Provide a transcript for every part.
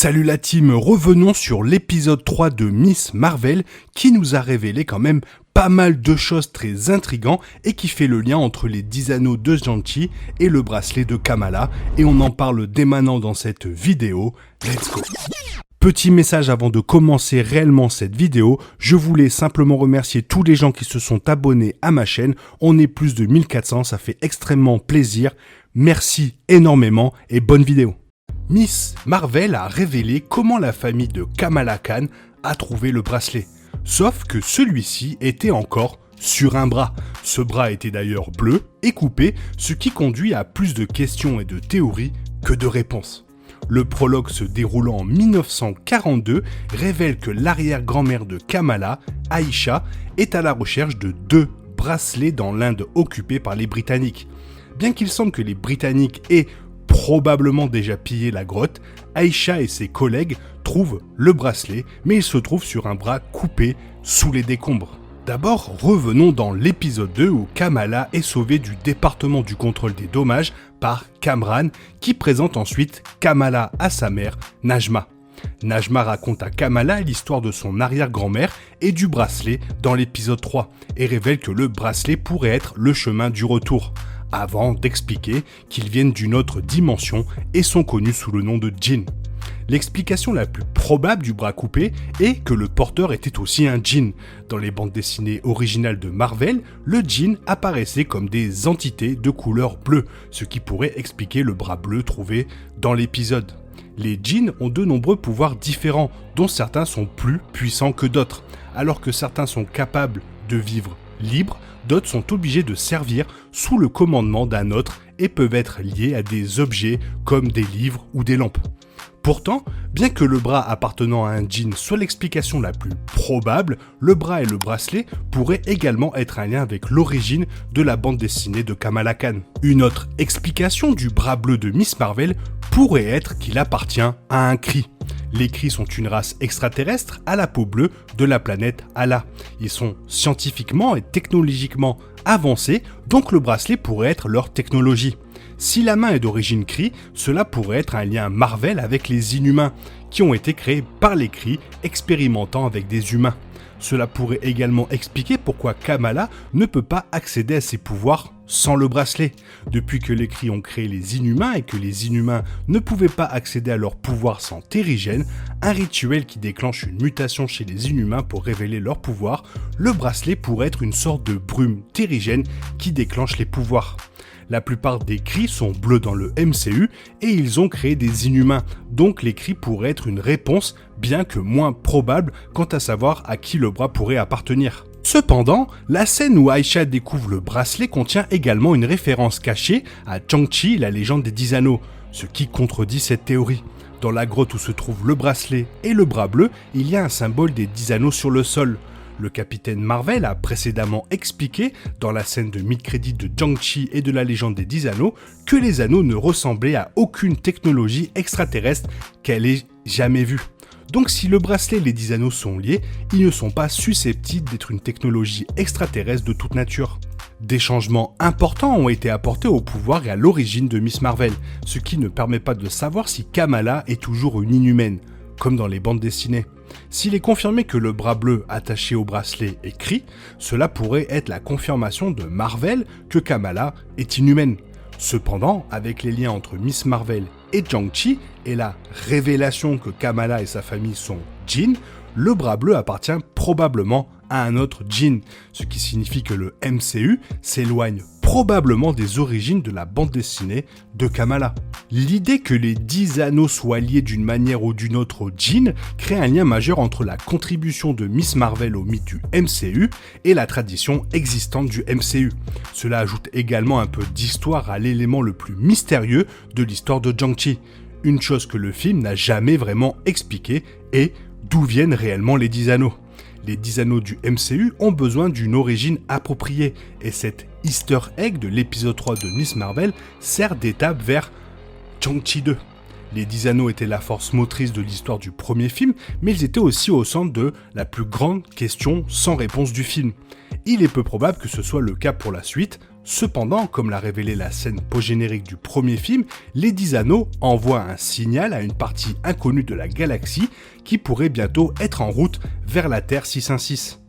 Salut la team, revenons sur l'épisode 3 de Miss Marvel qui nous a révélé quand même pas mal de choses très intrigantes et qui fait le lien entre les 10 anneaux de Shang-Chi et le bracelet de Kamala, et on en parle dès maintenant dans cette vidéo. Let's go! Petit message avant de commencer réellement cette vidéo, je voulais simplement remercier tous les gens qui se sont abonnés à ma chaîne. On est plus de 1400, ça fait extrêmement plaisir. Merci énormément et bonne vidéo. Miss Marvel a révélé comment la famille de Kamala Khan a trouvé le bracelet. Sauf que celui-ci était encore sur un bras. Ce bras était d'ailleurs bleu et coupé, ce qui conduit à plus de questions et de théories que de réponses. Le prologue se déroulant en 1942 révèle que l'arrière-grand-mère de Kamala, Aisha, est à la recherche de 2 bracelets dans l'Inde occupée par les Britanniques. Bien qu'il semble que les Britanniques aient probablement déjà pillé la grotte, Aisha et ses collègues trouvent le bracelet, mais il se trouve sur un bras coupé sous les décombres. D'abord, revenons dans l'épisode 2 où Kamala est sauvée du département du contrôle des dommages par Kamran, qui présente ensuite Kamala à sa mère, Najma. Najma raconte à Kamala l'histoire de son arrière-grand-mère et du bracelet dans l'épisode 3, et révèle que le bracelet pourrait être le chemin du retour, avant d'expliquer qu'ils viennent d'une autre dimension et sont connus sous le nom de djinns. L'explication la plus probable du bras coupé est que le porteur était aussi un djinn. Dans les bandes dessinées originales de Marvel, le djinn apparaissait comme des entités de couleur bleue, ce qui pourrait expliquer le bras bleu trouvé dans l'épisode. Les djinns ont de nombreux pouvoirs différents, dont certains sont plus puissants que d'autres, alors que certains sont capables de vivre libres, d'autres sont obligés de servir sous le commandement d'un autre et peuvent être liés à des objets comme des livres ou des lampes. Pourtant, bien que le bras appartenant à un djinn soit l'explication la plus probable, le bras et le bracelet pourraient également être un lien avec l'origine de la bande dessinée de Kamala Khan. Une autre explication du bras bleu de Miss Marvel pourrait être qu'il appartient à un Kree. Les Kree sont une race extraterrestre à la peau bleue de la planète Allah. Ils sont scientifiquement et technologiquement avancés, donc le bracelet pourrait être leur technologie. Si la main est d'origine Kree, cela pourrait être un lien Marvel avec les Inhumains, qui ont été créés par les Kree expérimentant avec des humains. Cela pourrait également expliquer pourquoi Kamala ne peut pas accéder à ses pouvoirs sans le bracelet. Depuis que les Kree ont créé les Inhumains et que les Inhumains ne pouvaient pas accéder à leurs pouvoirs sans terrigène, un rituel qui déclenche une mutation chez les Inhumains pour révéler leurs pouvoirs, le bracelet pourrait être une sorte de brume terrigène qui déclenche les pouvoirs. La plupart des Kree sont bleus dans le MCU et ils ont créé des Inhumains, donc les Kree pourraient être une réponse, bien que moins probable quant à savoir à qui le bras pourrait appartenir. Cependant, la scène où Aisha découvre le bracelet contient également une référence cachée à Shang-Chi, la légende des 10 anneaux, ce qui contredit cette théorie. Dans la grotte où se trouve le bracelet et le bras bleu, il y a un symbole des 10 anneaux sur le sol. Le capitaine Marvel a précédemment expliqué, dans la scène de mid-crédit de Shang-Chi et de la légende des 10 anneaux, que les anneaux ne ressemblaient à aucune technologie extraterrestre qu'elle ait jamais vue. Donc si le bracelet et les 10 anneaux sont liés, ils ne sont pas susceptibles d'être une technologie extraterrestre de toute nature. Des changements importants ont été apportés au pouvoir et à l'origine de Miss Marvel, ce qui ne permet pas de savoir si Kamala est toujours une inhumaine, comme dans les bandes dessinées. S'il est confirmé que le bras bleu attaché au bracelet est Kree, cela pourrait être la confirmation de Marvel que Kamala est inhumaine. Cependant, avec les liens entre Miss Marvel et Shang-Chi et la révélation que Kamala et sa famille sont djinns, le bras bleu appartient probablement à un autre djinn, ce qui signifie que le MCU s'éloigne probablement des origines de la bande dessinée de Kamala. L'idée que les 10 anneaux soient liés d'une manière ou d'une autre au djinn crée un lien majeur entre la contribution de Miss Marvel au mythe du MCU et la tradition existante du MCU. Cela ajoute également un peu d'histoire à l'élément le plus mystérieux de l'histoire de Shang-Chi, une chose que le film n'a jamais vraiment expliqué est d'où viennent réellement les 10 anneaux. Les 10 anneaux du MCU ont besoin d'une origine appropriée, et cet easter egg de l'épisode 3 de Miss Marvel sert d'étape vers Shang-Chi 2. Les 10 anneaux étaient la force motrice de l'histoire du premier film, mais ils étaient aussi au centre de la plus grande question sans réponse du film. Il est peu probable que ce soit le cas pour la suite, Cependant, comme l'a révélé la scène post-générique du premier film, les 10 anneaux envoient un signal à une partie inconnue de la galaxie qui pourrait bientôt être en route vers la Terre 616.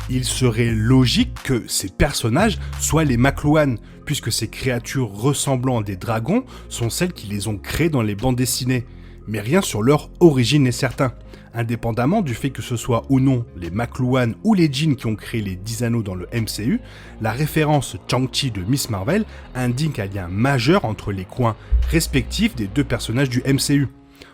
Il serait logique que ces personnages soient les Makluan, puisque ces créatures ressemblant à des dragons sont celles qui les ont créés dans les bandes dessinées. Mais rien sur leur origine n'est certain. Indépendamment du fait que ce soit ou non les Makluan ou les djinns qui ont créé les 10 anneaux dans le MCU, la référence Shang-Chi de Miss Marvel indique un lien majeur entre les coins respectifs des deux personnages du MCU.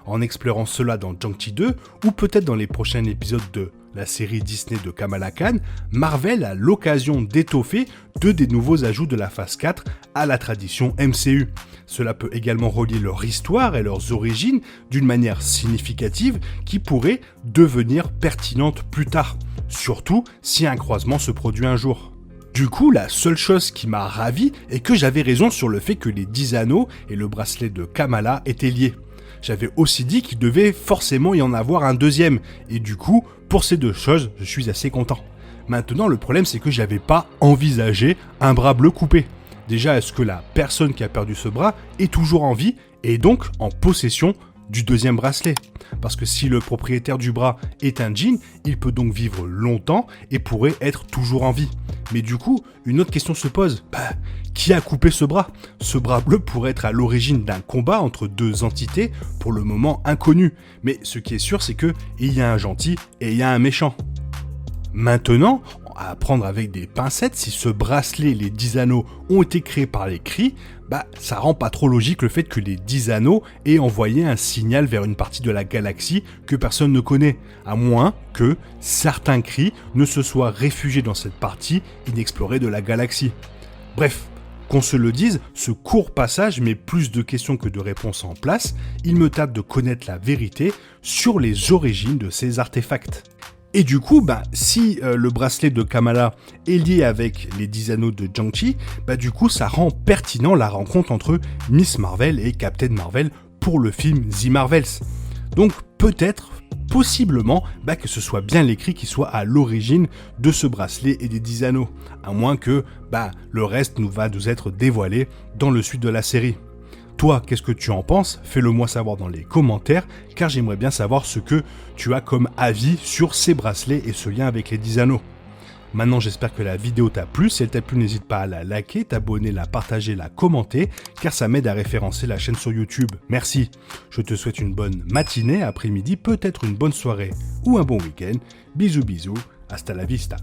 En explorant cela dans Shang-Chi 2, ou peut-être dans les prochains épisodes de la série Disney de Kamala Khan, Marvel a l'occasion d'étoffer deux des nouveaux ajouts de la phase 4 à la tradition MCU. Cela peut également relier leur histoire et leurs origines d'une manière significative qui pourrait devenir pertinente plus tard, surtout si un croisement se produit un jour. Du coup, la seule chose qui m'a ravi est que j'avais raison sur le fait que les 10 anneaux et le bracelet de Kamala étaient liés. J'avais aussi dit qu'il devait forcément y en avoir un deuxième, et du coup, pour ces deux choses, je suis assez content. Maintenant, le problème c'est que j'avais pas envisagé un bras bleu coupé. Déjà, est-ce que la personne qui a perdu ce bras est toujours en vie et donc en possession du deuxième bracelet? Parce que si le propriétaire du bras est un djinn, il peut donc vivre longtemps et pourrait être toujours en vie. Mais du coup, une autre question se pose. Qui a coupé ce bras? Ce bras bleu pourrait être à l'origine d'un combat entre deux entités pour le moment inconnues. Mais ce qui est sûr, c'est que il y a un gentil et il y a un méchant. Maintenant, à prendre avec des pincettes, si ce bracelet et les 10 anneaux ont été créés par les Kree, ça rend pas trop logique le fait que les 10 anneaux aient envoyé un signal vers une partie de la galaxie que personne ne connaît, à moins que certains Kree ne se soient réfugiés dans cette partie inexplorée de la galaxie. Bref, qu'on se le dise, ce court passage met plus de questions que de réponses en place, il me tarde de connaître la vérité sur les origines de ces artefacts. Et du coup, si le bracelet de Kamala est lié avec les 10 anneaux de Shang-Chi, du coup, ça rend pertinent la rencontre entre Miss Marvel et Captain Marvel pour le film The Marvels. Donc peut-être, possiblement, que ce soit bien l'écrit qui soit à l'origine de ce bracelet et des 10 anneaux, à moins que le reste va nous être dévoilé dans le suite de la série. Toi, qu'est-ce que tu en penses? Fais-le moi savoir dans les commentaires, car j'aimerais bien savoir ce que tu as comme avis sur ces bracelets et ce lien avec les 10 anneaux. Maintenant, j'espère que la vidéo t'a plu. Si elle t'a plu, n'hésite pas à la liker, t'abonner, la partager, la commenter, car ça m'aide à référencer la chaîne sur YouTube. Merci. Je te souhaite une bonne matinée, après-midi, peut-être une bonne soirée ou un bon week-end. Bisous bisous, hasta la vista.